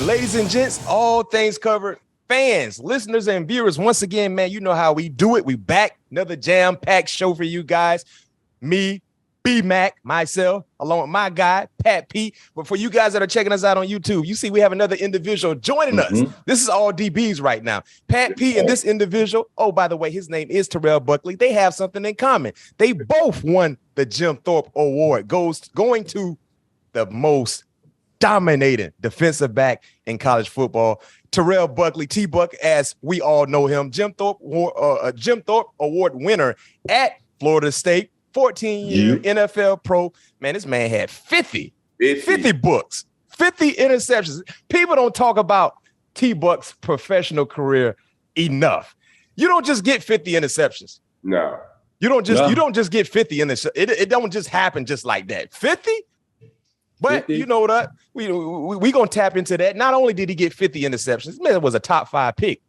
Ladies and gents, all things covered. Fans, listeners, and viewers, once again, man, you know how we do it. We back. Another jam-packed show for you guys. Me, B-Mac, myself, along with my guy, Pat P. But for you guys that are checking us out on YouTube, you see we have another individual joining us. This is all DBs right now. Pat P and this individual, oh, by the way, his name is Terrell Buckley. They have something in common. They both won the Jim Thorpe Award, going to the most dominating defensive back in college football. Terrell Buckley, T-Buck, as we all know him, Jim Thorpe Award winner at Florida State, 14-year NFL pro. Man, this man had 50 books, 50 interceptions. People don't talk about T-Buck's professional career enough. You don't just get 50 interceptions. No. You don't just get 50 interceptions. It don't just happen just like that. 50? But 50. You know what? We gonna tap into that. Not only did he get 50 interceptions, man, it was a top 5 pick,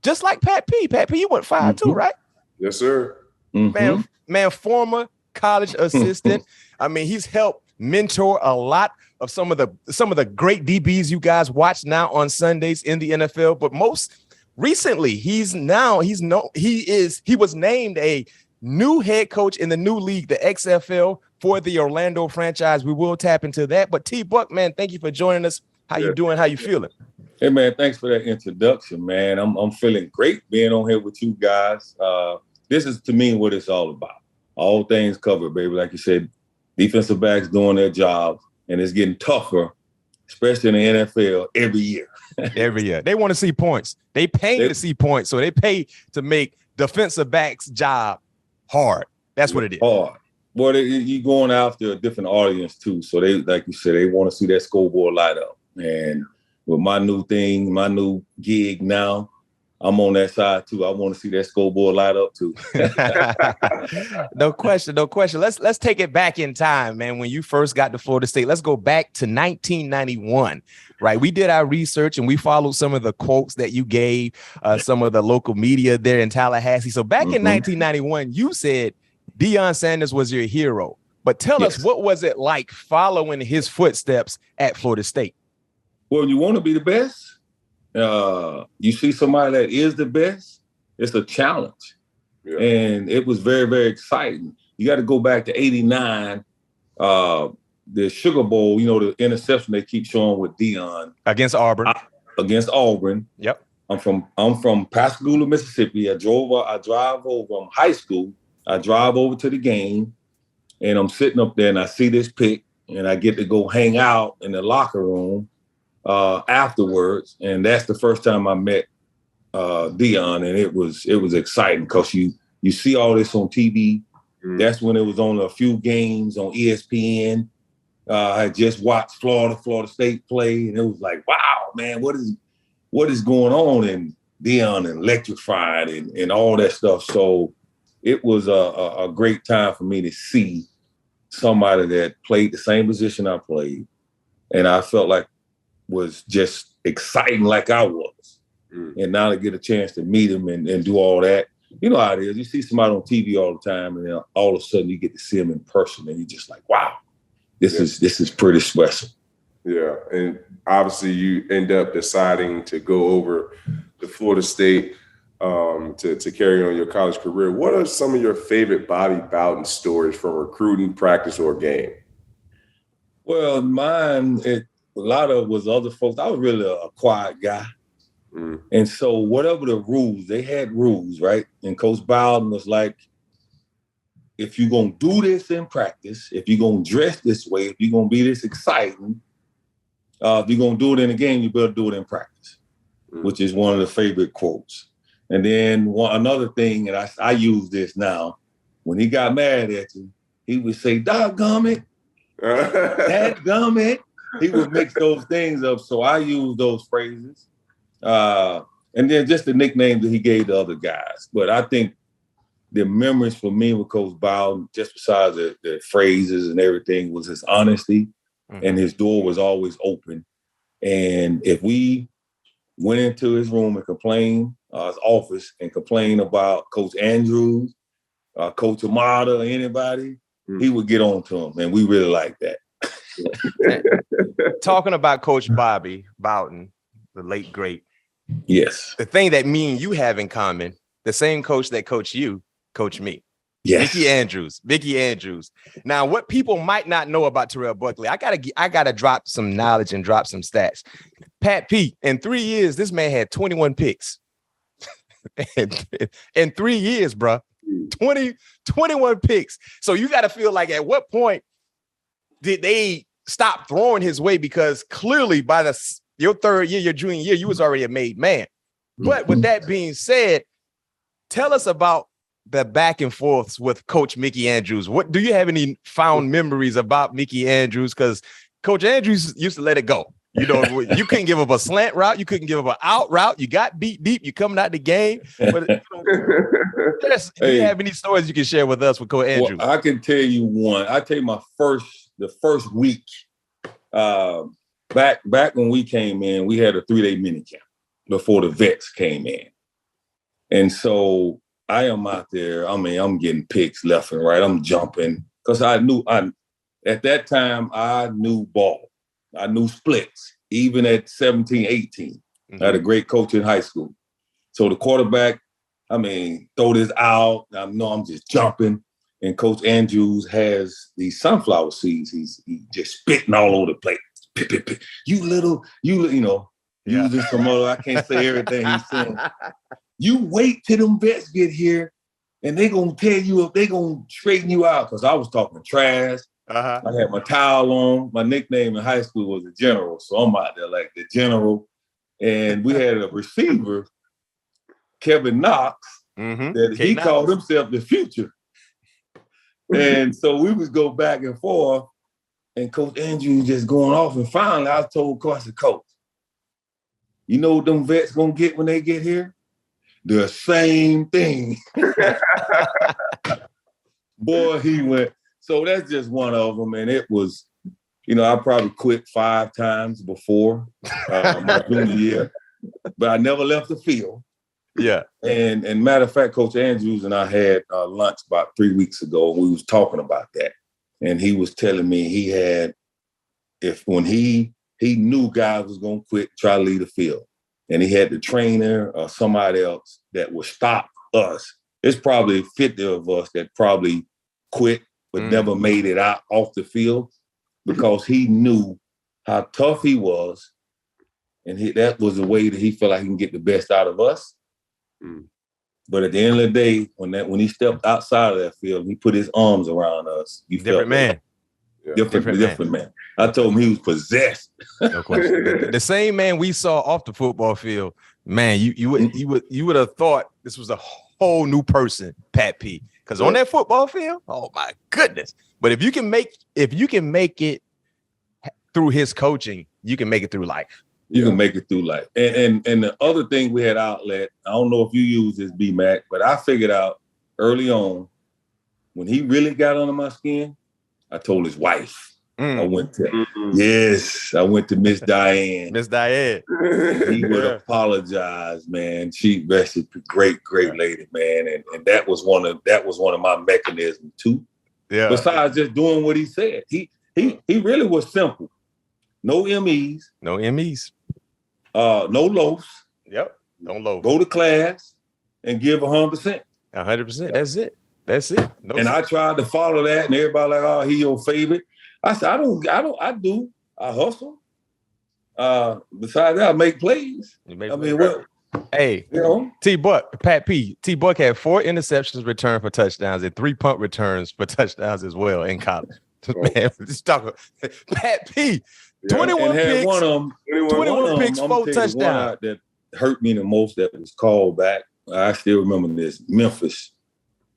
just like Pat P. Pat P, you went 5 too, right? Yes, sir. Man, former college assistant. I mean, he's helped mentor a lot of some of the great DBs you guys watch now on Sundays in the NFL. But most recently, he was named a new head coach in the new league, the XFL, for the Orlando franchise. We will tap into that. But T-Buck, man, thank you for joining us. How you doing? How you feeling? Hey, man, thanks for that introduction, man. I'm feeling great being on here with you guys. This is, to me, what it's all about. All things covered, baby. Like you said, defensive backs doing their job, and it's getting tougher, especially in the NFL, every year. Every year. They want to see points. They pay to see points, so they pay to make defensive backs' job hard. That's what it is. Hard. Well, you're going after a different audience, too. So they, like you said, they want to see that scoreboard light up. And with my new thing, my new gig now, I'm on that side, too. I want to see that scoreboard light up, too. No question. Let's take it back in time, man. When you first got to Florida State, let's go back to 1991, right? We did our research, and we followed some of the quotes that you gave some of the local media there in Tallahassee. So back in 1991, you said Deion Sanders was your hero. But tell us, what was it like following his footsteps at Florida State? Well, you want to be the best. You see somebody that is the best, it's a challenge. Yeah. And it was very, very exciting. You got to go back to 89, the Sugar Bowl, you know, the interception they keep showing with Deion. Against Auburn. Yep. I'm from Pascagoula, Mississippi. I drive over from high school. I drive over to the game, and I'm sitting up there, and I see this pick, and I get to go hang out in the locker room afterwards. And that's the first time I met Deion, and it was exciting because you see all this on TV. That's when it was on a few games on ESPN. I just watched Florida State play, and it was like, wow, man, what is going on? And Deion electrified and all that stuff. So it was a great time for me to see somebody that played the same position I played, and I felt like was just exciting like I was. And now to get a chance to meet him and do all that, you know how it is. You see somebody on TV all the time, and then all of a sudden you get to see him in person, and you're just like, wow, this is pretty special. Yeah, and obviously you end up deciding to go over to Florida State to carry on your college career. What are some of your favorite Bobby Bowden stories from recruiting, practice, or game? Well, mine, a lot of it was other folks. I was really a quiet guy. And so whatever the rules, they had rules, right? And Coach Bowden was like, if you're going to do this in practice, if you're going to dress this way, if you're going to be this exciting, if you're going to do it in a game, you better do it in practice, which is one of the favorite quotes. And then another thing, and I use this now, when he got mad at you, he would say, "Doggummit, dadgummit." He would mix those things up. So I use those phrases. And then just the nicknames that he gave the other guys. But I think the memories for me with Coach Bowden, just besides the phrases and everything, was his honesty, and his door was always open. And if we went into his room and complained, his office, and complained about Coach Andrews, Coach Amada, or anybody, he would get on to him. And we really liked that. Talking about Coach Bobby Bowden, the late great. Yes. The thing that me and you have in common, the same coach that coached you, coached me. Yes. Mickey Andrews. Now, what people might not know about Terrell Buckley, I gotta drop some knowledge and drop some stats. Pat P, in 3 years, this man had 21 picks. in 3 years, bro. 21 picks. So you got to feel like at what point did they stop throwing his way? Because clearly by your third year, your junior year, you was already a made man. But with that being said, tell us about the back and forths with Coach Mickey Andrews. What do you have any fond memories about Mickey Andrews? Because Coach Andrews used to let it go. You know, you couldn't give up a slant route. You couldn't give up an out route. You got beat deep. You coming out the game. But do you have any stories you can share with us with Coach Andrews? Well, I can tell you one. I tell you the first week back when we came in, we had a 3-day mini camp before the vets came in. And so I am out there. I mean, I'm getting picks left and right. I'm jumping because at that time, I knew ball. I knew splits, even at 17, 18. Mm-hmm. I had a great coach in high school. So the quarterback, I mean, throw this out. I know I'm just jumping. And Coach Andrews has these sunflower seeds. He's just spitting all over the place. Pip, pip, pip. Using some other, I can't say everything he's saying. You wait till them vets get here and they're going to tell you if they're going to straighten you out. Because I was talking trash. I had my towel on. My nickname in high school was the General. So I'm out there like the General. And we had a receiver, Kevin Knox, that he called himself the Future. And so we would go back and forth. And Coach Andrews just going off. And finally, I told Coach, you know what them vets going to get when they get here? The same thing. Boy, he went. So that's just one of them. And it was, I probably quit 5 times before my junior year, but I never left the field. Yeah. And matter of fact, Coach Andrews and I had lunch about 3 weeks ago. We was talking about that. And he was telling me he had, when he knew guys was going to quit, try to leave the field. And he had the trainer or somebody else that would stop us. It's probably 50 of us that probably quit, but never made it out off the field because he knew how tough he was. And that was the way that he felt like he can get the best out of us. But at the end of the day, when he stepped outside of that field, he put his arms around us. Different man. Different man. I told him he was possessed. No question. The same man we saw off the football field, man, you would have thought this was a whole new person, Pat P. Because on that football field, oh my goodness. But if you can make it through his coaching, you can make it through life. You can make it through life. And the other thing we had outlet, I don't know if you use this, B-Mac, but I figured out early on, when he really got under my skin, I told his wife. I went to Miss Diane. Miss Diane. He would apologize, man. She rested, great lady, man. And that was one of my mechanisms too. Yeah. Besides just doing what he said. He really was simple. No MEs. No MEs. No loafs. Yep. No loafs. Go to class and give 100%. 100%. That's it. That's it. No and sense. I tried to follow that, and everybody like, oh, he your favorite. I said, I do. I hustle. Besides that, I make plays. Hey, Pat P. T Buck had 4 interceptions returned for touchdowns and 3 punt returns for touchdowns as well in college. Man, just talk about Pat P. 21 picks. One of them, 21 picks, 4 touchdowns. That hurt me the most that was called back. I still remember this. Memphis,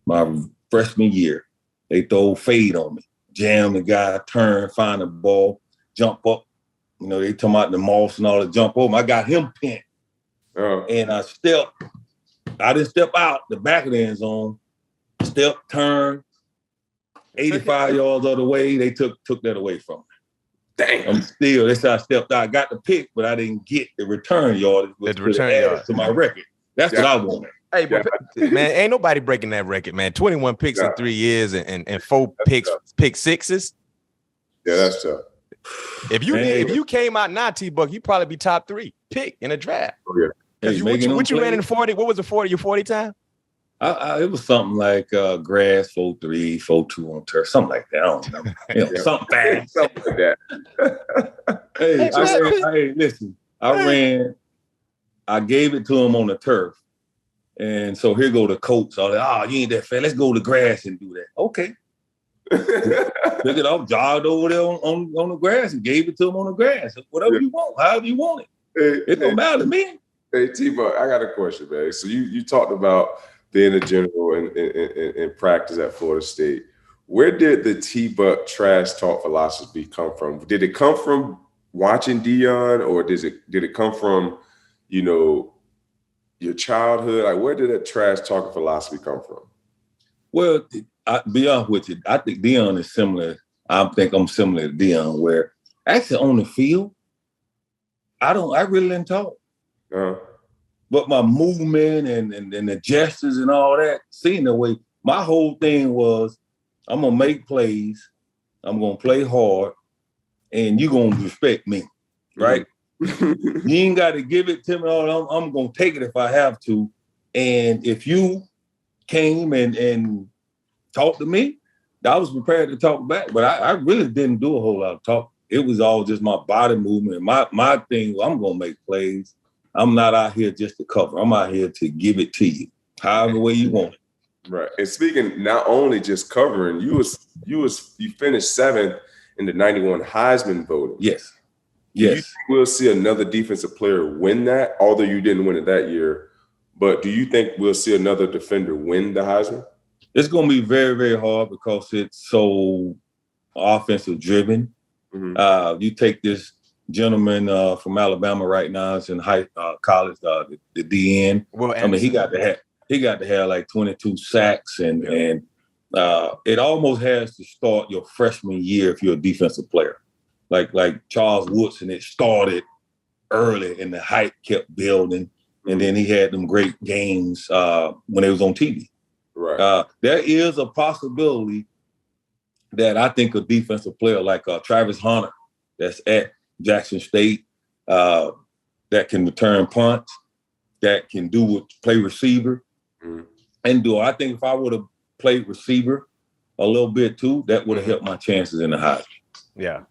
my freshman year, they throw fade on me. Jam the guy, turn, find the ball, jump up. They talking about the moss and all the jump over. I got him pinned. And I didn't step out the back of the end zone. Step, turn, 85 yards other way. They took that away from me. Damn. That's how I stepped out. I got the pick, but I didn't get the return yard. The return yard to my record. That's what I wanted. Hey, but man, ain't nobody breaking that record, man. 21 picks in 3 years and 4 pick sixes. Yeah, that's tough. If you came out now, T-Buck, you'd probably be top 3 pick in a draft. Oh, yeah. Hey, what you ran in 40? What was the 40? Your 40 time? It was something like grass 4.3, 4.2 on turf, something like that. I don't know. Something fast. Something like that. Hey, listen. I gave it to him on the turf. And so here go the coach. All like, you ain't that fast. Let's go to grass and do that. Okay. Took it off, jogged over there on the grass and gave it to him on the grass. Whatever you want, however you want it. It don't matter to me. Hey, T-Buck, I got a question, man. So you talked about being a general in practice at Florida State. Where did the T-Buck trash talk philosophy come from? Did it come from watching Deion, or did it come from, your childhood? Like, where did that trash talking philosophy come from? Well, I'll be honest with you. I think Deion is similar. I think I'm similar to Deion, where actually on the field, I really didn't talk. But my movement and the gestures and all that, seeing the way, my whole thing was, I'm going to make plays, I'm going to play hard, and you're going to respect me, right? You ain't got to give it to me. I'm going to take it if I have to. And if you came and talked to me, I was prepared to talk back. But I really didn't do a whole lot of talking. It was all just my body movement. My thing, I'm going to make plays. I'm not out here just to cover. I'm out here to give it to you, however way you want it. Right. And speaking not only just covering, you finished 7th in the 91 Heisman voting. Yes. Do you think we'll see another defensive player win that? Although you didn't win it that year, but do you think we'll see another defender win the Heisman? It's going to be very, very hard because it's so offensive driven. Mm-hmm. You take this gentleman from Alabama right now. It's in college, the DN. Well, I mean, he got to have like 22 sacks, and it almost has to start your freshman year if you're a defensive player, like Charles Woodson. It started early, and the hype kept building, and then he had them great games when it was on TV. Right. There is a possibility that I think a defensive player like Travis Hunter, that's at Jackson State, that can return punts, that can play receiver, and do. I think if I would have played receiver a little bit too, that would have helped my chances in the Heisman. Yeah,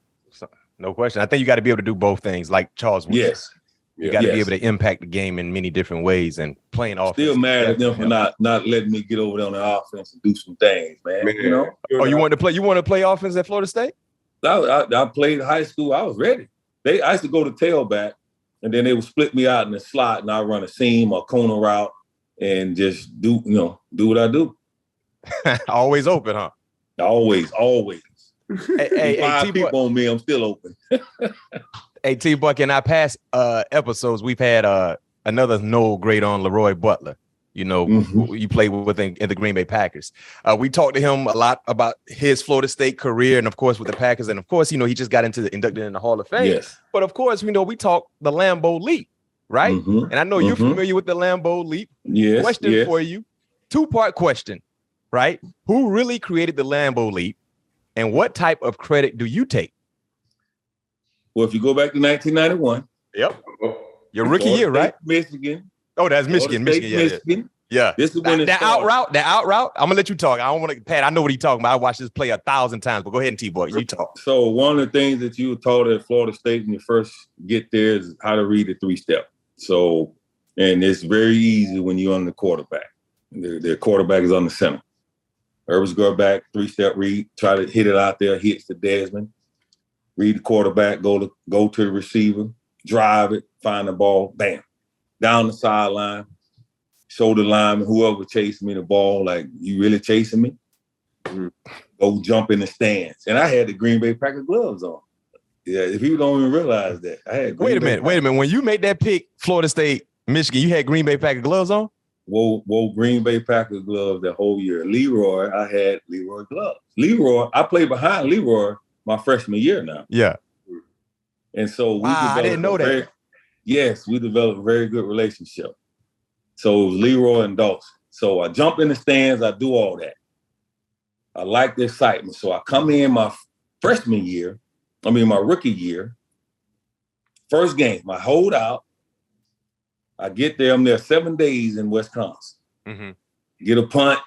no question. I think you got to be able to do both things, like Charles Woodson. Yes. You got to be able to impact the game in many different ways, and playing offense. Still mad at them for not letting me get over there on the offense and do some things, man. You know? Oh, you want to play offense at Florida State? I played high school. I was ready. I used to go to tailback, and then they would split me out in the slot, and I run a seam or corner route, and just do what I do. Always open, huh? Always. Hey, five people on me, I'm still open. Hey, T-Buck, in our past episodes, we've had another Noel great on Leroy Butler. Who you played with in the Green Bay Packers. We talked to him a lot about his Florida State career, and of course with the Packers, and of course he just got inducted in the Hall of Fame. Yes. But of course we talked the Lambeau Leap, right? Mm-hmm. And I know you're familiar with the Lambeau Leap. Yes. Question for you, 2-part question, right? Who really created the Lambeau Leap, and what type of credit do you take? Well, if you go back to 1991, your rookie year, right? Michigan. Oh, that's Michigan. Yeah. This is when that out route. I'm gonna let you talk. I don't want to, Pat. I know what he's talking about. I watched this play 1,000 times. But go ahead and T-Boy, you talk. So one of the things that you were taught at Florida State when you first get there is how to read the 3-step. So, and it's very easy when you're on the quarterback. The quarterback is on the center. Herbers go back, 3-step read, try to hit it out there, hits the Desmond. Read the quarterback, go to the receiver, drive it, find the ball, bam. Down the sideline, show the lineman, whoever chasing me the ball, like, you really chasing me? Go jump in the stands. And I had the Green Bay Packers gloves on. Yeah, people don't even realize that. I had Wait a minute. When you made that pick, Florida State, Michigan, you had Green Bay Packers gloves on? Whoa, Green Bay Packers gloves that whole year. Leroy, I had Leroy gloves. Leroy, I played behind Leroy my freshman year now. Yeah. And so I didn't know that. Yes, we developed a very good relationship. So it was Leroy and Dawson. So I jump in the stands, I do all that. I like the excitement. So I come in my freshman year, my rookie year. First game, I hold out. I get there. I'm there 7 days in Wisconsin. Mm-hmm. Get a punt,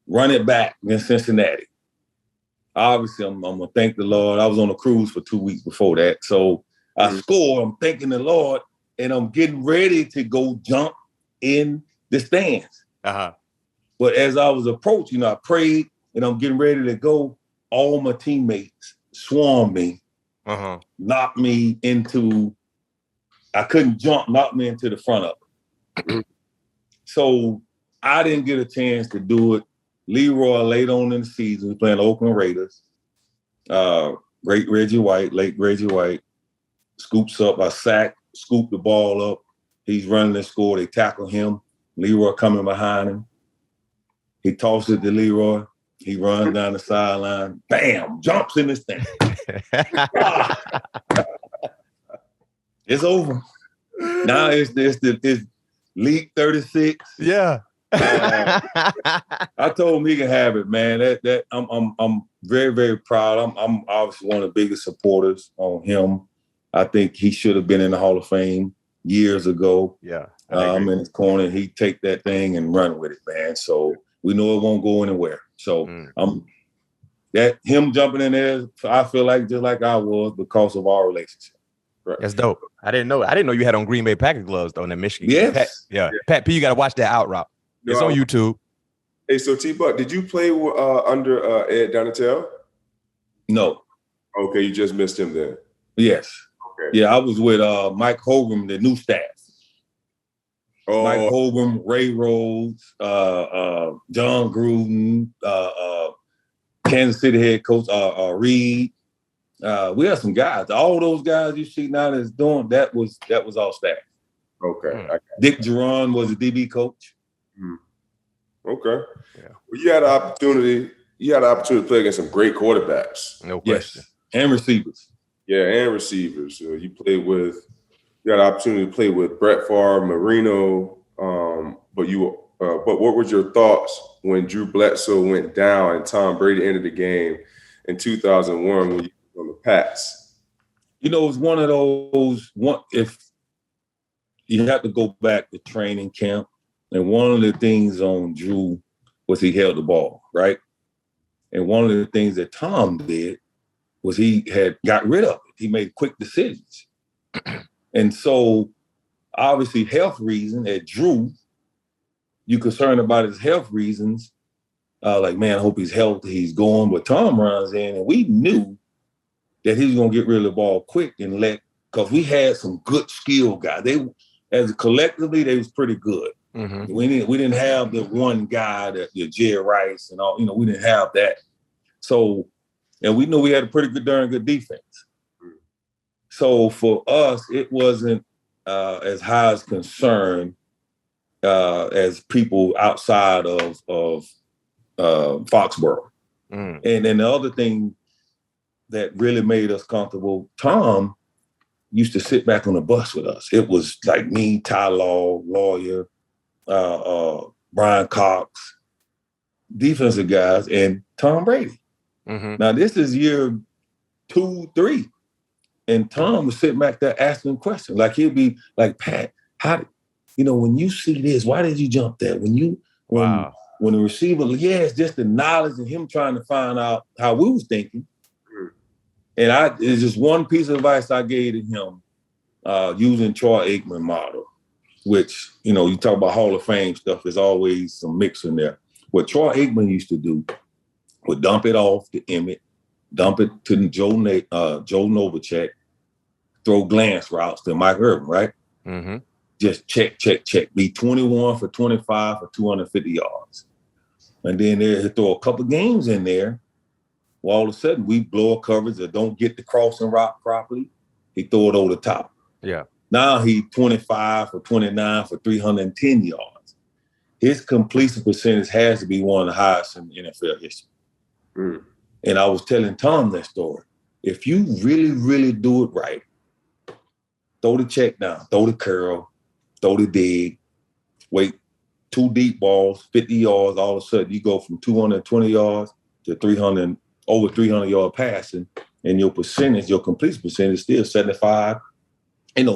run it back in Cincinnati. Obviously, I'm going to thank the Lord. I was on a cruise for 2 weeks before that. So I score. I'm thanking the Lord, and I'm getting ready to go jump in the stands. Uh-huh. But as I was approaching, I prayed, and I'm getting ready to go. All my teammates swarmed me, knocked me into, I couldn't jump, knocked me into the front of it. So I didn't get a chance to do it. Leroy, late on in the season, was playing the Oakland Raiders. Late Reggie White, scoops up, I sack, scoop the ball up. He's running the score. They tackle him. Leroy coming behind him. He tosses it to Leroy. He runs down the sideline. Bam! Jumps in this thing. It's over. Now it's Leap 36. Yeah. I told him he can have it, man. That I'm very, very proud. I'm obviously one of the biggest supporters on him. I think he should have been in the Hall of Fame years ago. Yeah. I'm in his corner. He take that thing and run with it, man. So we know it won't go anywhere. So that him jumping in there, I feel like just like I was because of our relationship. Right. That's dope. I didn't know you had on Green Bay Packers gloves though in the Michigan. Yes. Pat P, you got to watch that out route. It's on YouTube. Hey, so T-Buck, did you play under Ed Donatel? No. Okay, you just missed him then. Yes. Okay. Yeah, I was with Mike Hogan, the new staff. Oh. Mike Hogan, Ray Rhodes, John Gruden, Kansas City head coach Reed. We have some guys. All those guys you see now that's doing that was all staff. Okay. Dick Geron was the DB coach. Okay. Yeah. Well, you had an opportunity to play against some great quarterbacks. No question. Yes. And receivers. Yeah, and receivers. You had an opportunity to play with Brett Favre, Marino. But what were your thoughts when Drew Bledsoe went down and Tom Brady entered the game in 2001 when you were on the Pats? You know, it's one of those. If you have to go back to training camp, and one of the things on Drew was he held the ball, right? And one of the things that Tom did was he had got rid of it. He made quick decisions. And so, obviously, health reason at Drew, you concerned about his health reasons. Like, man, I hope he's healthy, he's going. But Tom runs in, and we knew that he was going to get rid of the ball quick and because we had some good skill guys. Collectively, they was pretty good. Mm-hmm. We didn't have the one guy that Jerry Rice and all, we didn't have that. So, and we knew we had a pretty darn good defense. So for us, it wasn't as high as concern as people outside of Foxborough. And then the other thing that really made us comfortable, Tom used to sit back on the bus with us. It was like me, Ty Law, lawyer, Brian Cox, defensive guys, and Tom Brady. Mm-hmm. Now, this is year 2, 3. And Tom was sitting back there asking questions. Like, he'd be like, Pat, when you see this, why did you jump there? When the receiver, it's just the knowledge and him trying to find out how we was thinking. And it's just one piece of advice I gave to him, using Troy Aikman model, which, you talk about Hall of Fame stuff, there's always some mix in there. What Troy Aikman used to do would dump it off to Emmett, dump it to Joe Novacek, throw glance routes to Mike Irvin, right? Mm-hmm. Just check. Be 21 for 25 for 250 yards. And then he'll throw a couple games in there. Well, all of a sudden, we blow a coverage that don't get the crossing route properly. He throw it over the top. Yeah. Now he's 25 for 29 for 310 yards. His completion percentage has to be one of the highest in NFL history. And I was telling Tom that story. If you really, really do it right, throw the check down, throw the curl, throw the dig, wait 2 deep balls, 50 yards, all of a sudden you go from 220 yards to over 300 yard passing and your percentage, your complete percentage is still 75,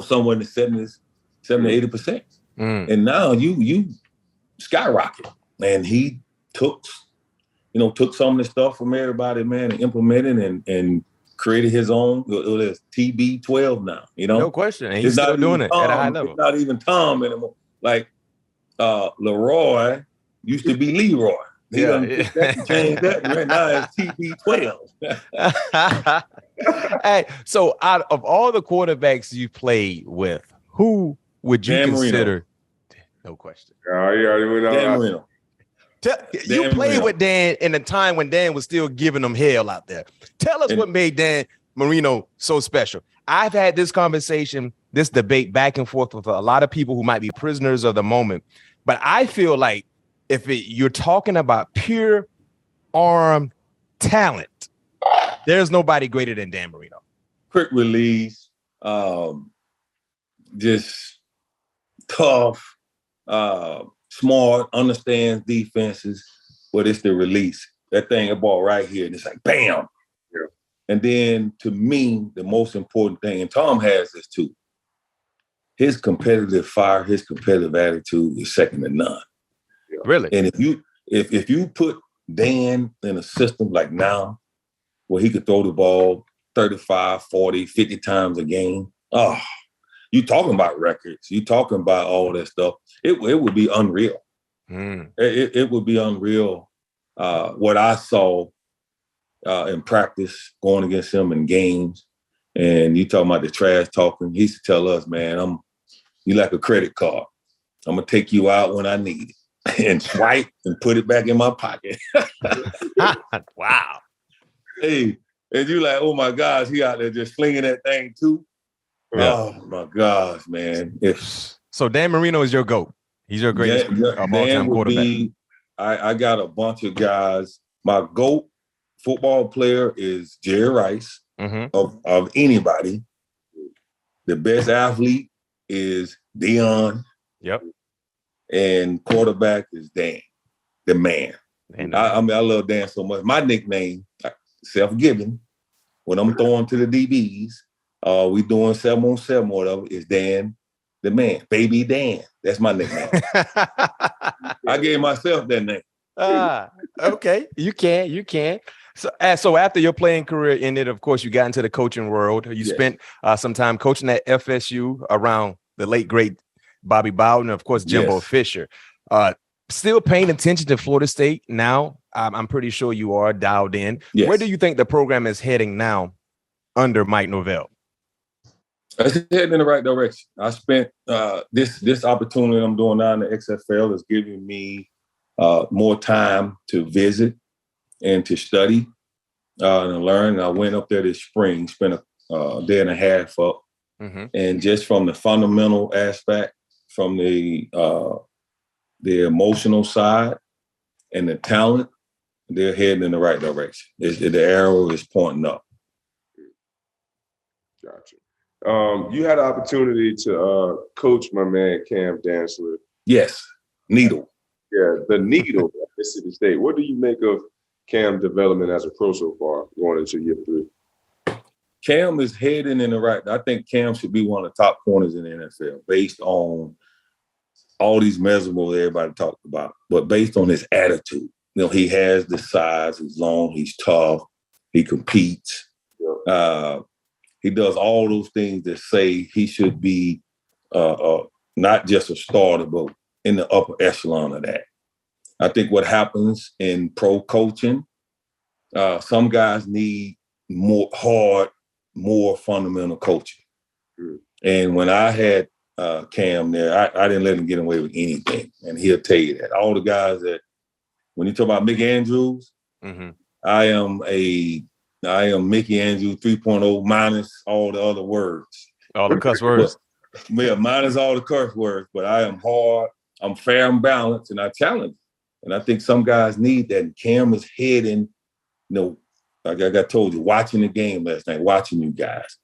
somewhere in the 70s, 70, 80%. And now you skyrocket. And he took some of the stuff from everybody, man, and implemented and created his own. It's TB12 now, No question. And he's still doing it at a high level. It's not even Tom anymore. Like Leroy used to be Leroy. He changed that. Right now it's TB12. Hey, so out of all the quarterbacks you played with, who would you consider? Marino. No question. Dan Marino. You played with Dan in a time when Dan was still giving them hell out there. Tell us what made Dan Marino so special. I've had this conversation, this debate back and forth with a lot of people who might be prisoners of the moment. But I feel like you're talking about pure arm talent, there's nobody greater than Dan Marino. Quick release, just tough, smart, understands defenses, but it's the release. That thing, a ball right here, and it's like, bam. Yeah. And then, to me, the most important thing, and Tom has this too, his competitive fire, his competitive attitude is second to none. Yeah. Really? And if you put Dan in a system like now, where he could throw the ball 35, 40, 50 times a game, you talking about records. You talking about all that stuff. It would be unreal. It would be unreal what I saw in practice going against him in games. And you talking about the trash talking. He used to tell us, man, you like a credit card. I'm going to take you out when I need it and swipe and put it back in my pocket. Wow. Hey, and you like, oh my gosh, he out there just flinging that thing too. Yeah. Oh my gosh, man. So Dan Marino is your GOAT. He's your greatest all-time quarterback. I got a bunch of guys. My GOAT football player is Jerry Rice of anybody. The best athlete is Deion. Yep. And quarterback is Dan, the man. I love Dan so much. My nickname, self-given, when I'm throwing to the DBs, we doing 7-on-7 or whatever, is Dan, the man. Baby Dan. That's my nickname. I gave myself that name. Okay. You can. So after your playing career ended, of course, you got into the coaching world. You spent some time coaching at FSU around the late, great Bobby Bowden, and of course, Jimbo Fisher. Still paying attention to Florida State now? I'm pretty sure you are dialed in. Yes. Where do you think the program is heading now under Mike Norvell? It's heading in the right direction. I spent this opportunity I'm doing now in the XFL is giving me more time to visit and to study and learn. I went up there this spring, spent a day and a half up, and just from the fundamental aspect, from the emotional side and the talent, they're heading in the right direction. The arrow is pointing up. Gotcha. You had an opportunity to coach my man Cam Dantzler. Yes, Needle. Yeah, the Needle at Mississippi State. What do you make of Cam's development as a pro so far, going into year 3? Cam is heading in the right. I think Cam should be one of the top corners in the NFL based on all these measurables everybody talked about, but based on his attitude. He has the size, he's long, he's tough, he competes. He does all those things that say he should be not just a starter, but in the upper echelon of that. I think what happens in pro coaching, some guys need more fundamental coaching. And when I had Cam there, I didn't let him get away with anything. And he'll tell you that. All the guys that, when you talk about Mickey Andrews, I am Mickey Andrews 3.0 minus all the other words. All the cuss words. Minus all the curse words. But I am hard, I'm fair and balanced, and I challenge. And I think some guys need that. And Cam is heading, like I got told you, watching the game last night, watching you guys.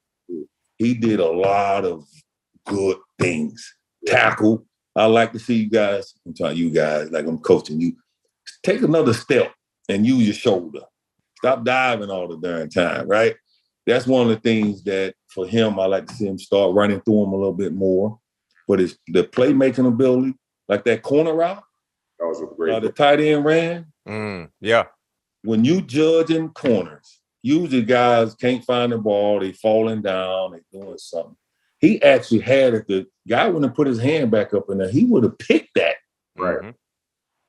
He did a lot of good things. Tackle. I like to see you guys, I'm telling you guys, like I'm coaching you, take another step and use your shoulder. Stop diving all the darn time, right? that's one of the things that for him, I like to see him start running through him a little bit more. But it's the playmaking ability, like that corner route. That was a great the tight end ran. Yeah. When you judging corners, usually guys can't find the ball, they falling down, they doing something. He actually had it. The guy wouldn't have put his hand back up in there. He would have picked that. Right. Mm-hmm.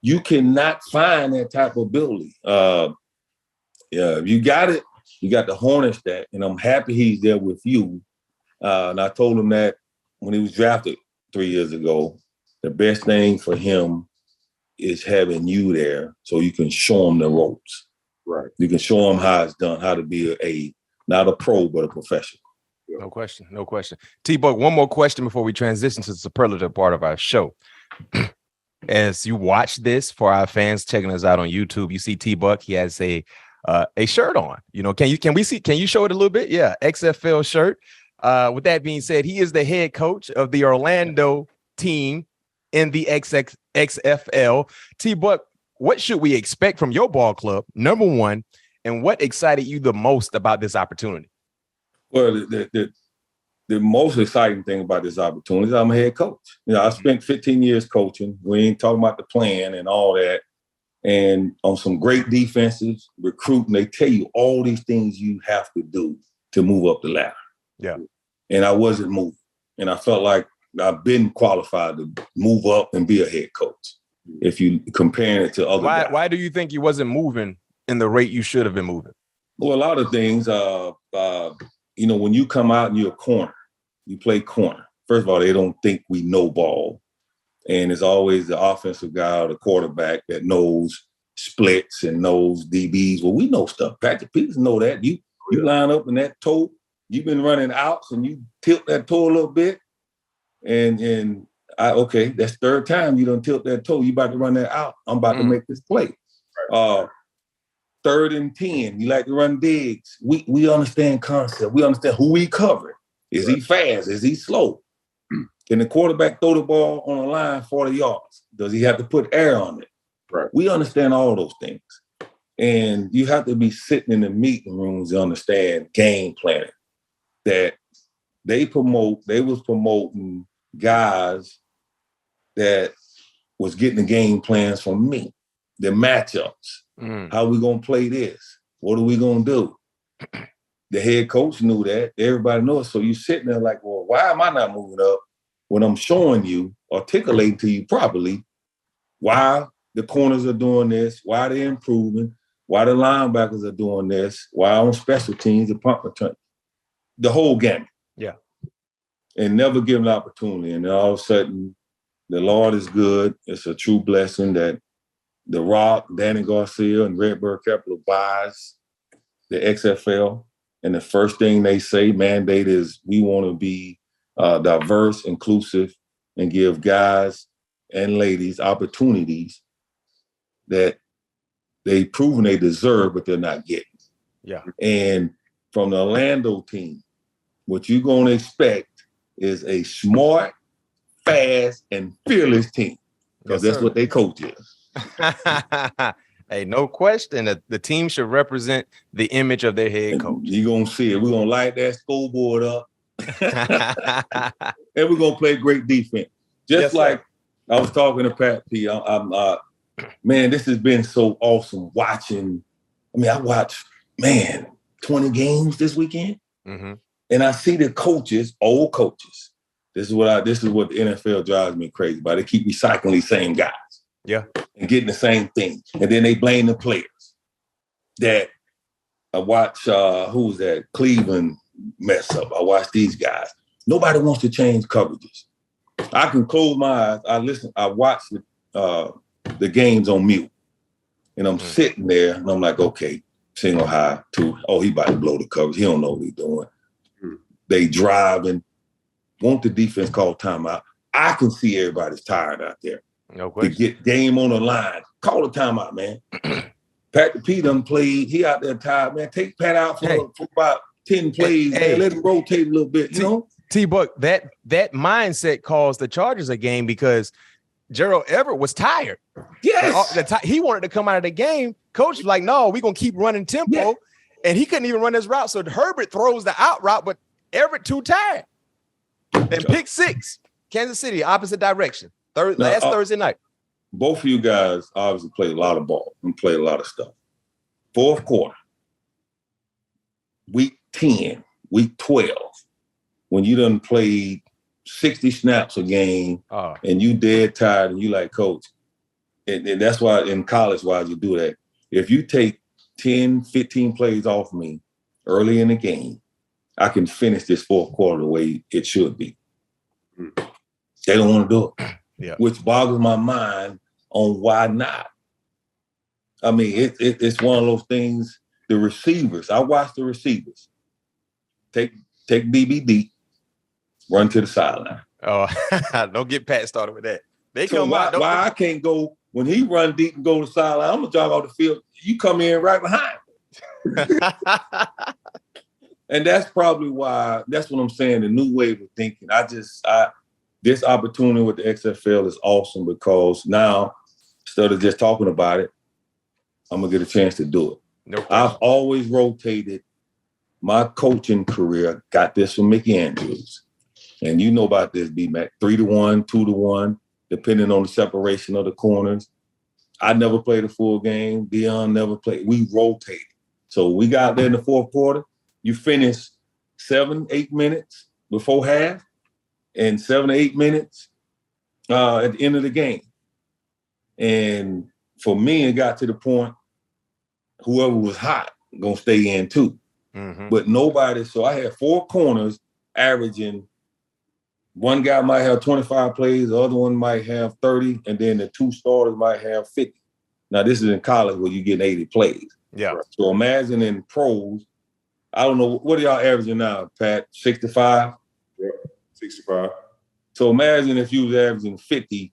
You cannot find that type of ability. You got it. You got the Hornet stat, and I'm happy he's there with you. And I told him that when he was drafted 3 years ago, the best thing for him is having you there so you can show him the ropes. Right. You can show him how it's done, how to be not a pro, but a professional. No question. T-Buck, one more question before we transition to the superlative part of our show. As you watch this, for our fans checking us out on YouTube, you see T-Buck, he has a shirt on. You know, can you show it a little bit? Yeah, XFL shirt. With that being said, he is the head coach of the Orlando team in the XFL. T-Buck, what should we expect from your ball club, number one, and what excited you the most about this opportunity? Well, the most exciting thing about this opportunity is I'm a head coach. You know, I spent 15 years coaching. We ain't talking about the plan and all that. And on some great defenses, recruiting, they tell you all these things you have to do to move up the ladder. Yeah. And I wasn't moving. And I felt like I've been qualified to move up and be a head coach. If you compare it to other guys. Why do you think you wasn't moving in the rate you should have been moving? Well, a lot of things, you know, when you come out and you're a corner, you play corner. First of all, they don't think we know ball. And it's always the offensive guy or the quarterback that knows splits and knows DBs. Well, we know stuff. Patrick Peterson know that. You line up in that toe, you've been running outs and you tilt that toe a little bit. And that's third time you done tilt that toe. You about to run that out. I'm about to make this play. 3rd and 10, you like to run digs. We understand concept. We understand who we cover. Is he fast? Is he slow? Can the quarterback throw the ball on a line 40 yards? Does he have to put air on it? Right. We understand all those things. And you have to be sitting in the meeting rooms to understand game planning. That they was promoting guys that was getting the game plans from me. The matchups. How we gonna play this? What are we gonna do? The head coach knew that. Everybody knows. So you sitting there like, well, why am I not moving up when I'm showing you, articulating to you properly why the corners are doing this, why they're improving, why the linebackers are doing this, why on special teams, the punt return, the whole gamut. Yeah. And never give an opportunity. And then all of a sudden, the Lord is good. It's a true blessing that The Rock, Danny Garcia, and Redbird Capital buys the XFL. And the first thing they say, mandate is we want to be diverse, inclusive, and give guys and ladies opportunities that they've proven they deserve, but they're not getting. Yeah. And from the Orlando team, what you're going to expect is a smart, fast, and fearless team. Because that's what they coach is. Hey, no question that the team should represent the image of their head coach. You're going to see it. We're going to light that scoreboard up. And we're going to play great defense. Just like I was talking to Pat P. Man, this has been so awesome watching. I mean, I watched, 20 games this weekend. Mm-hmm. And I see the coaches, old coaches. This is what the NFL drives me crazy about. They keep recycling these same guys. Yeah. And getting the same thing. And then they blame the players. That I watch, who was that? Cleveland mess up. I watch these guys. Nobody wants to change coverages. I can close my eyes. I watch the games on mute. And I'm sitting there and I'm like, okay, single high, he about to blow the coverage. He don't know what he's doing. They drive and want the defense call timeout. I can see everybody's tired out there. No question. To get game on the line. Call the timeout, man. Pat P done played. He out there tired, man. Take Pat out for about 10 plays. Man. Let him rotate a little bit, you know? T-Buck, that mindset caused the Chargers a game because Gerald Everett was tired. Yes. He wanted to come out of the game. Coach was like, no, we're going to keep running tempo. Yeah. And he couldn't even run his route. So Herbert throws the out route, but Everett too tired. And pick 6, Kansas City, opposite direction. Last Thursday night. Both of you guys obviously played a lot of ball and played a lot of stuff. Fourth quarter, week 10, week 12, when you done played 60 snaps a game and you dead tired and you like, coach, and that's why in college, why you do that. If you take 10, 15 plays off me early in the game, I can finish this fourth quarter the way it should be. They don't want to do it. Yeah. Which boggles my mind on why not. I mean, it's one of those things, the receivers, I watch the receivers. Take BBD, run to the sideline. Oh, don't get Pat started with that. Why I can't go, when he run deep and go to the sideline, I'm going to jog off the field. You come in right behind me. And that's probably why, that's what I'm saying, the new wave of thinking. This opportunity with the XFL is awesome because now, instead of just talking about it, I'm going to get a chance to do it. No I've always rotated. My coaching career got this from Mickey Andrews. And you know about this, B-Mac, 3-1, 2-1, depending on the separation of the corners. I never played a full game. Deion never played. We rotated. So we got there in the fourth quarter. You finish 7-8 minutes before half and 7 to 8 minutes at the end of the game. And for me, it got to the point, whoever was hot going to stay in too. Mm-hmm. But nobody, so I had 4 corners averaging, one guy might have 25 plays, the other one might have 30, and then the 2 starters might have 50. Now, this is in college where you get 80 plays. Yeah. So imagine in pros, I don't know, what are y'all averaging now, Pat? 65? Yeah, 65. So imagine if you was averaging 50,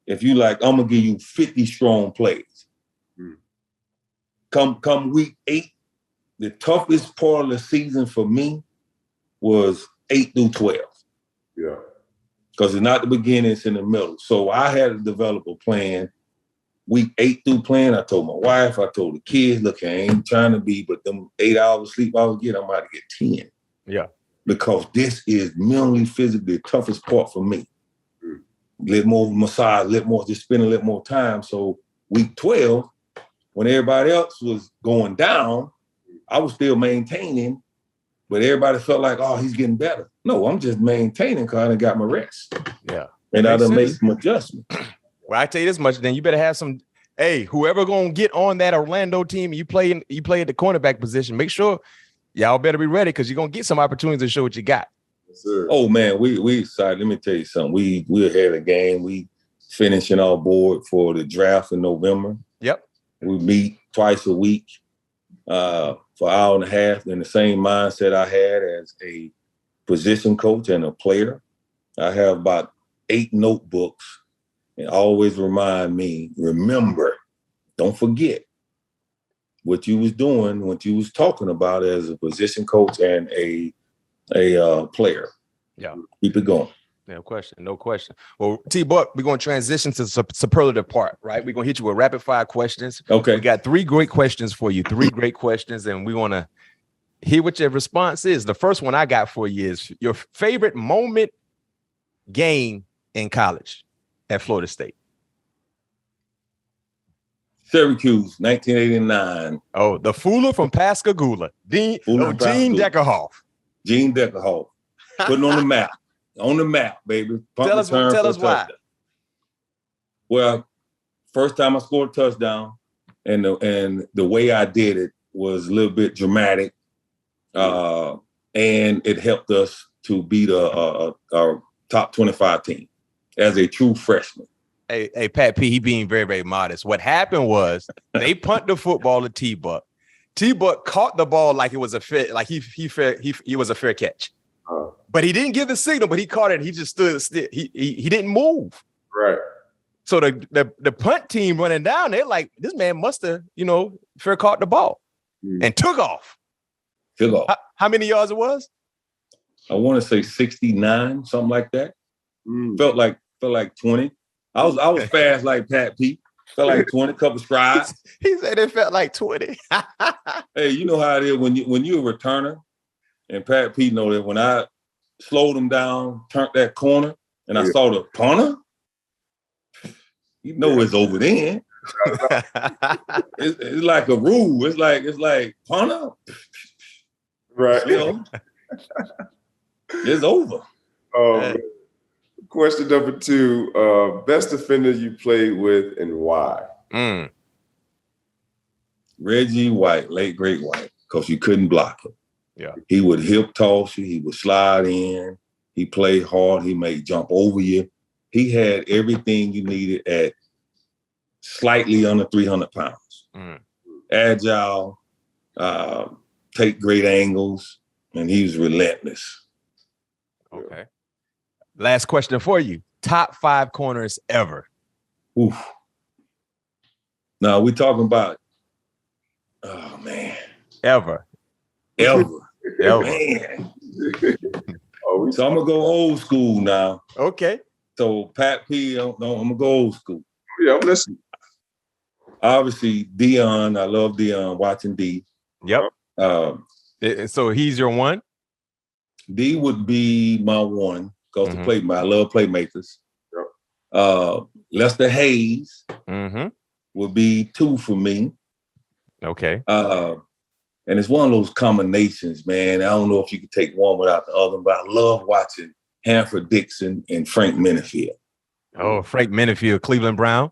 if you like, I'm going to give you 50 strong plays. Come week 8, the toughest part of the season for me was 8 through 12. Yeah. Because it's not the beginning, it's in the middle. So I had to develop a plan. Week 8 through plan, I told my wife, I told the kids, look, I ain't trying to be, but them 8 hours of sleep I would get, I'm about to get 10. Yeah. Because this is mentally, physically the toughest part for me. A little more massage, a little more, just spend a little more time. So week 12, when everybody else was going down, I was still maintaining, but everybody felt like, oh, he's getting better. No, I'm just maintaining because I done got my rest. Yeah. And I done made some adjustments. Well, I tell you this much, then you better have some, hey, whoever gonna get on that Orlando team, you play at the cornerback position, make sure y'all better be ready because you're gonna get some opportunities to show what you got. Yes, sir. Oh man, we excited. Let me tell you something. We ahead of game. We finishing our board for the draft in November. Yep. We meet twice a week for an hour and a half in the same mindset I had as a position coach and a player. I have about 8 notebooks and always remind me, remember, don't forget what you was doing, what you was talking about as a position coach and a player. Yeah. Keep it going. No question. Well, T-Buck, we're going to transition to the superlative part, right? We're going to hit you with rapid fire questions. Okay. We got 3 great questions for you, 3 great questions, and we want to hear what your response is. The first one I got for you is your favorite moment game in college at Florida State. Syracuse, 1989. Oh, the Fooler from Pascagoula. Gene Deckerhoff. Gene Deckerhoff. Putting on the map. On the map, baby. Tell us why. Well, first time I scored a touchdown, and the way I did it was a little bit dramatic, and it helped us to beat our top 25 team as a true freshman. Hey, Pat P, he being very, very modest. What happened was they punt the football to T-Buck. T-Buck caught the ball like it was a fair, like he was a fair catch. But he didn't give the signal, but he caught it. And he just stood still. He didn't move. Right. So the punt team running down, they're like, this man must have, fair caught the ball and took off. How many yards it was? I want to say 69, something like that. Felt like 20. I was fast like Pat P. Felt like 20, couple strides. He said it felt like 20. Hey, you know how it is when you're a returner, and Pat Pete know that when I slowed him down, turned that corner, and I saw the punter, you know it's over then. It's like a rule. It's like punter. Right. You know, it's over. Question number 2, best defender you played with and why? Reggie White, late great White, because you couldn't block him. Yeah. He would hip toss you. He would slide in. He played hard. He made jump over you. He had everything you needed at slightly under 300 pounds. Agile, take great angles, and he was relentless. Okay. Last question for you. Top 5 corners ever. Oof. Now we're talking about, oh man. Ever. Man. So I'm gonna go old school now. Okay. So Pat P, I'm gonna go old school. Yeah, I'm listening. Obviously, Deion. I love Deion. Watching D. Yep. So he's your one? D would be my one because I love playmakers. Yep. Lester Hayes would be 2 for me. Okay. And it's one of those combinations, man. I don't know if you could take one without the other, but I love watching Hanford Dixon and Frank Minifield. Oh, Frank Minifield, Cleveland Brown.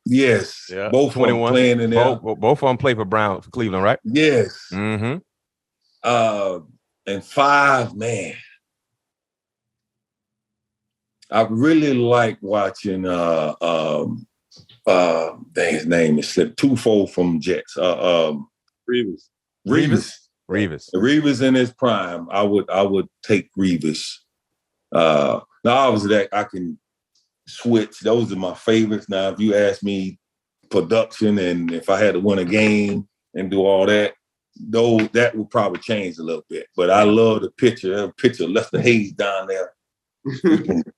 Yes. Yeah. Both 21 playing in there. Both of them play for Brown, for Cleveland, right? Yes. Mm-hmm. And 5, man. I really like watching his name is slipped. Twofold from Jets. Reeves. Reeves in his prime. I would take Reeves. Now obviously that I can switch. Those are my favorites. Now, if you ask me production and if I had to win a game and do all that, though that would probably change a little bit. But I love the picture of Lester Hayes down there.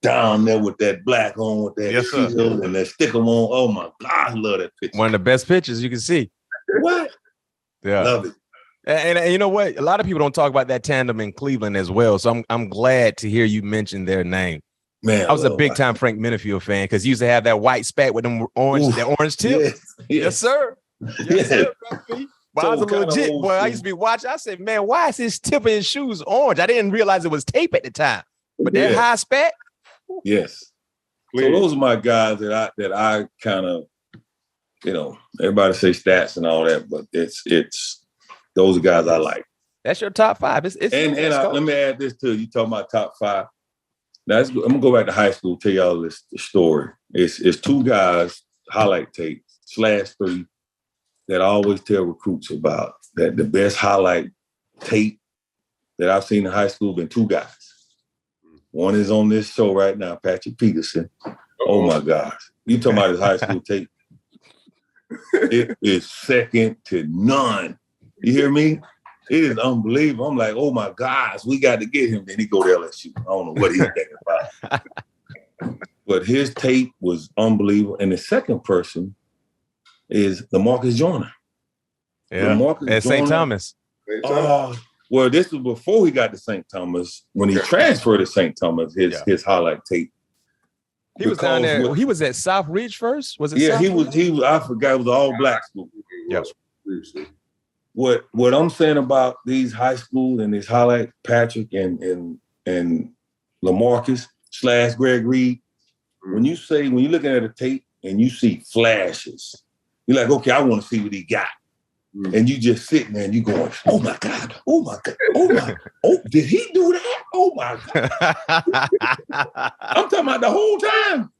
Down there with that black on, with that shield and that sticker on. Oh my God, I love that picture. One of the best pictures you can see. What? Yeah. Love it. And you know what? A lot of people don't talk about that tandem in Cleveland as well. So I'm glad to hear you mention their name. Man, I was a big time Frank Minifield fan because he used to have that white spat with them orange tip. Yes, sir. Yes, sir. But I was a little jit boy. I used to be watching. I said, man, why is his tip of his shoes orange? I didn't realize it was tape at the time. But that high spat. Yes. So those are my guys that I kind of, everybody say stats and all that, but it's those are guys I like. That's your top 5. Let me add this too. You talking about top 5. Now I'm gonna go back to high school, tell y'all this story. It's 2 guys, highlight tape /3, that I always tell recruits about. That the best highlight tape that I've seen in high school been 2 guys. One is on this show right now, Patrick Peterson. Oh my gosh. You talking about his high school tape. It is second to none. You hear me? It is unbelievable. I'm like, oh my gosh, we got to get him. Then he go to LSU. I don't know what he's thinking about. But his tape was unbelievable. And the second person is LaMarcus Joyner. Yeah, at St. Thomas. Well, this was before he got to St. Thomas. When he transferred to St. Thomas, his highlight tape. He was down there. He was at South Ridge first. Was it? Yeah, South he was. I forgot. It was all black school. Yes. What I'm saying about these high school and these highlight Patrick and LaMarcus / Greg Reed. When you're looking at a tape and you see flashes, you're like, okay, I want to see what he got. And you just sitting there and you going, oh my God, oh my God, oh my, oh, did he do that? Oh my God. I'm talking about the whole time.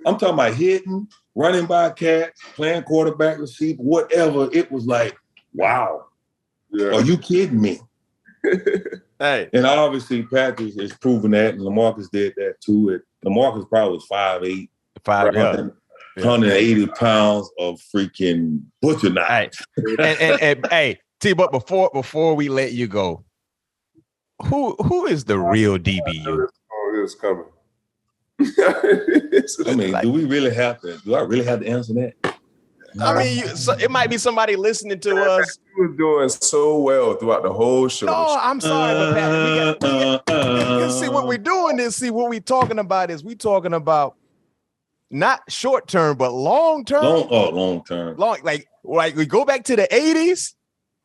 I'm talking about hitting, running by cats, playing quarterback, receiver, whatever. It was like, wow. Yeah. Are you kidding me? Hey. And obviously Patrick is proving that, and LaMarcus did that too. LaMarcus probably was 5'8", 180 pounds of freaking butcher knife. And hey, T, but before we let you go, who is the real DBU? Oh, it's coming. I mean, do I really have to answer that? I mean, it might be somebody listening to us. You was doing so well throughout the whole show. No, I'm sorry, but Pat, we got see what we're doing is see what we talking about is we talking about not short term, but long term. Long term. Like we go back to the 80s,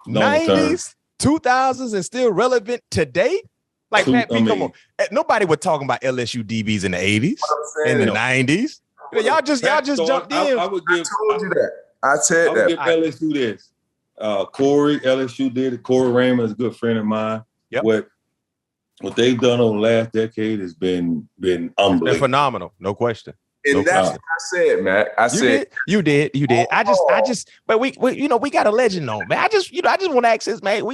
90s, 2000s, and still relevant today. Like Pat P, come on. Nobody was talking about LSU DBs in the 80s, in the 90s. Y'all just jumped in. I told you that. I said that. Give LSU this. Corey, LSU did it. Corey Raymond is a good friend of mine. Yep. What they've done over the last decade has been unbelievable. They're phenomenal, no question. And that's what I said, Matt. You did. I just, but we got a legend on, man. I just want to ask this, man.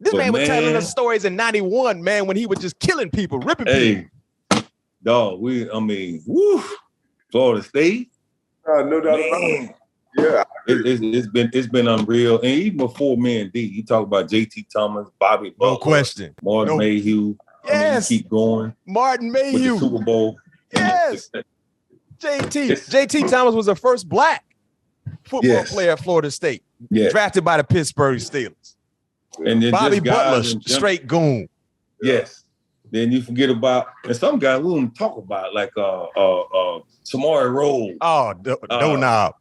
This man was telling us stories in '91, man, when he was just killing people, ripping people. Dog, Florida State. No doubt about it. Yeah, it's been unreal. And even before me and D, you talk about JT Thomas, Bobby Butler, no question, Martin Mayhew. Yes, keep going. Martin Mayhew, with the Super Bowl. Yes. JT Thomas was the first black football player at Florida State, drafted by the Pittsburgh Steelers. And then Bobby Butler, straight goon. Yes. Then you forget about, and some guys we don't talk about, like Samari Rolle. Oh, Donob.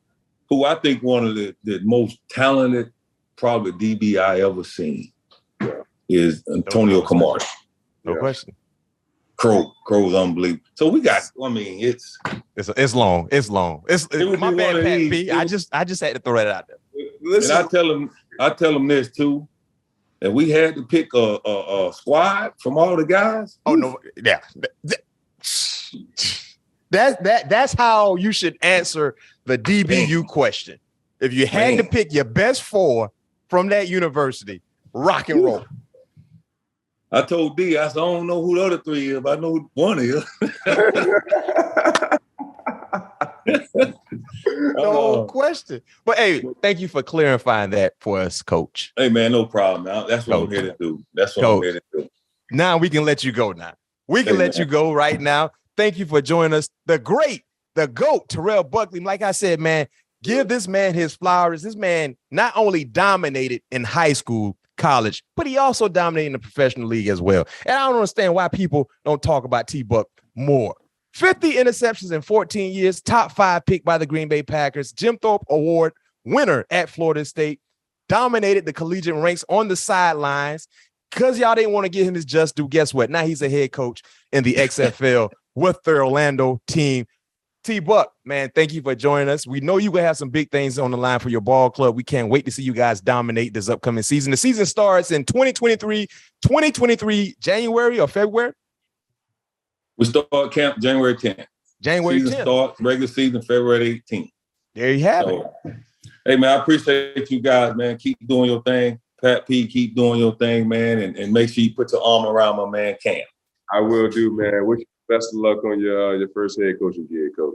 Who I think one of the most talented, probably DB I ever seen is Antonio Camara. No question. Crow's unbelievable. So we got. I mean, it's long. It's my bad, Pat P. I just had to throw that out there. Listen. And I tell them this too. And we had to pick a squad from all the guys. Oh no, yeah. That's how you should answer the DBU question. If you had to pick your best four from that university, rock and roll. I told D, I said, I don't know who the other three is, but I know who one is. No question. But hey, thank you for clarifying that for us, Coach. Hey man, no problem. That's what I'm here to do. I'm here to do. Now we can let you go now. We can let you go right now. Thank you for joining us. The GOAT, Terrell Buckley. Like I said, man, give this man his flowers. This man not only dominated in high school, college, but he also dominated in the professional league as well. And I don't understand why people don't talk about T-Buck more. 50 interceptions in 14 years, top 5 pick by the Green Bay Packers, Jim Thorpe Award winner at Florida State, dominated the collegiate ranks on the sidelines. Because y'all didn't want to give him his just due, guess what? Now he's a head coach in the XFL with the Orlando team. T-Buck, man, thank you for joining us. We know you will have some big things on the line for your ball club. We can't wait to see you guys dominate this upcoming season. The season starts in 2023, January or February? We start camp January 10th. Season starts, regular season, February 18th. There you have it. Hey, man, I appreciate you guys, man. Keep doing your thing. Pat P, keep doing your thing, man, and make sure you put your arm around my man, Cam. I will do, man. Wish you best of luck on your first head coaching gig, Coach.